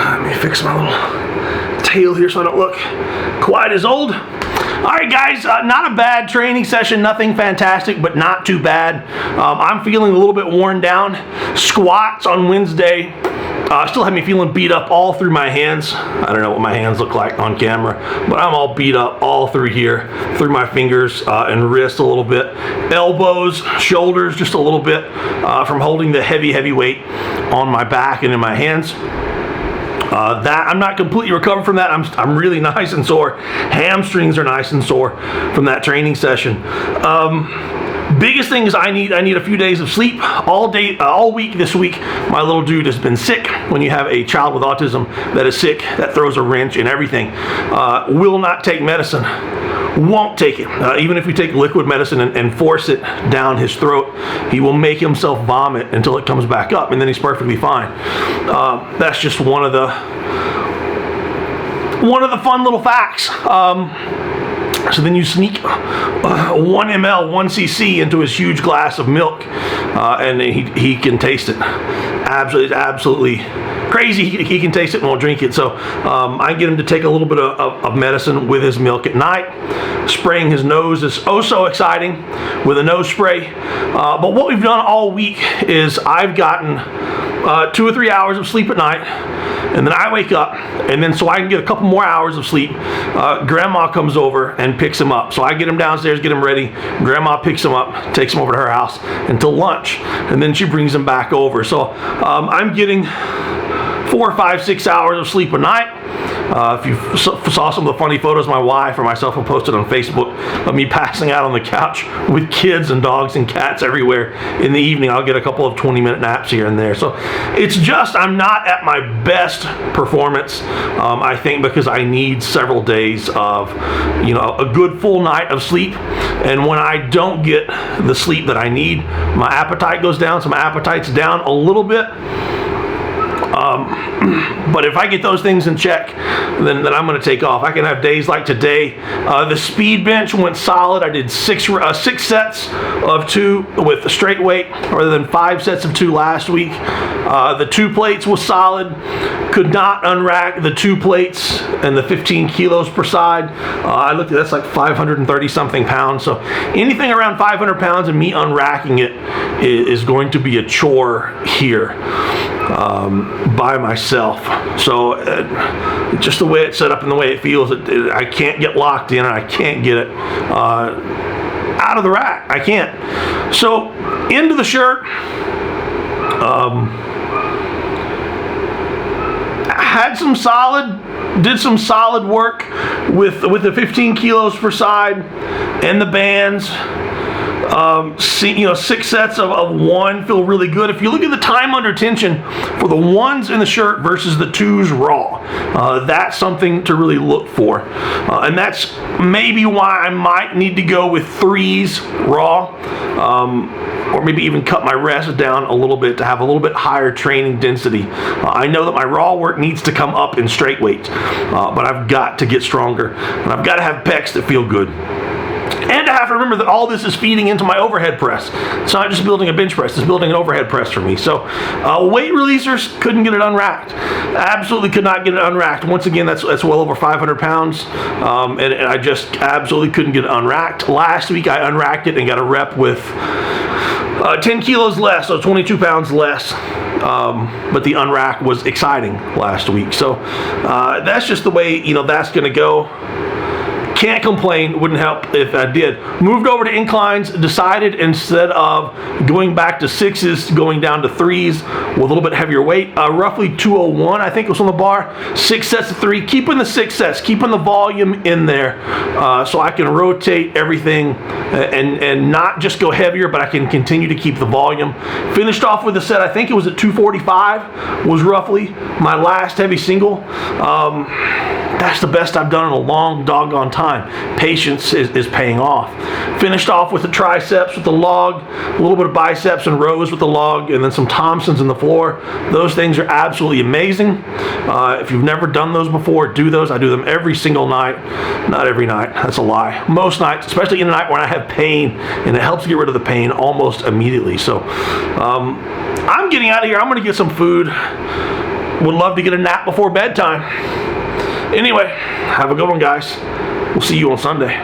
Let me fix my little tail here so I don't look quite as old. All right, guys, not a bad training session, nothing fantastic, but not too bad. I'm feeling a little bit worn down. Squats on Wednesday still have me feeling beat up all through my hands. I don't know what my hands look like on camera, but I'm all beat up all through here, through my fingers and wrist a little bit. Elbows, shoulders, just a little bit from holding the heavy weight on my back and in my hands. That I'm not completely recovered from that. I'm really nice and sore. Hamstrings are nice and sore from that training session. Biggest thing is I need a few days of sleep. All week this week, my little dude has been sick. When you have a child with autism that is sick, that throws a wrench in everything. Will not take medicine. Won't take it. Even if we take liquid medicine and force it down his throat, he will make himself vomit until it comes back up, and then he's perfectly fine. That's just one of the fun little facts. So then you sneak 1 ml, 1 cc into his huge glass of milk, and he can taste it. Absolutely crazy. He can taste it and won't drink it. So I get him to take a little bit of medicine with his milk at night. Spraying his nose is oh so exciting with a nose spray. But what we've done all week is I've gotten 2 or 3 hours of sleep at night, and then I wake up, and then so I can get a couple more hours of sleep, Grandma comes over and picks him up. So I get him downstairs, get him ready. Grandma picks him up, takes him over to her house until lunch, and then she brings him back over. So I'm getting 4, 5, 6 hours of sleep a night. If you saw some of the funny photos my wife or myself have posted on Facebook of me passing out on the couch with kids and dogs and cats everywhere in the evening, I'll get a couple of 20-minute naps here and there. So it's just I'm not at my best performance, I think, because I need several days of a good full night of sleep. And when I don't get the sleep that I need, my appetite goes down. So my appetite's down a little bit. But if I get those things in check, then I'm going to take off. I can have days like today. The speed bench went solid. I did six sets of 2 with a straight weight rather than 5 sets of 2 last week. The 2 plates was solid. Could not unrack the 2 plates and the 15 kilos per side. I looked at that's like 530 something pounds. So anything around 500 pounds and me unracking it is going to be a chore here. By myself. So just the way it's set up and the way it feels, I can't get locked in and I can't get it out of the rack. I can't. So into the shirt, did some solid work with the 15 kilos per side and the bands. 6 sets of 1 feel really good. If you look at the time under tension for the 1s in the shirt versus the 2s raw, that's something to really look for. And that's maybe why I might need to go with 3s raw, or maybe even cut my rest down a little bit to have a little bit higher training density. I know that my raw work needs to come up in straight weight, but I've got to get stronger, and I've got to have pecs that feel good. And I have to remember that all this is feeding into my overhead press. It's not just building a bench press, it's building an overhead press for me. So weight releasers, couldn't get it unracked. Absolutely could not get it unracked. Once again, that's well over 500 pounds. And I just absolutely couldn't get it unracked. Last week I unracked it and got a rep with 10 kilos less, so 22 pounds less. But the unrack was exciting last week. So that's just the way, that's going to go. Can't complain, wouldn't help if I did. Moved over to inclines, decided instead of going back to sixes, going down to threes with a little bit heavier weight. Roughly 201, I think it was on the bar. 6 sets of 3, keeping the 6 sets, keeping the volume in there so I can rotate everything and not just go heavier, but I can continue to keep the volume. Finished off with a set, I think it was at 245, was roughly my last heavy single. That's the best I've done in a long doggone time. Patience is paying off. Finished off with the triceps with the log, a little bit of biceps and rows with the log, and then some Thompsons in the floor. Those things are absolutely amazing. If you've never done those before, do those. I do them every single night. Not every night, that's a lie. Most nights, especially in the night when I have pain, and it helps get rid of the pain almost immediately. So I'm getting out of here. I'm going to get some food. Would love to get a nap before bedtime. Anyway, have a good one, guys. We'll see you on Sunday.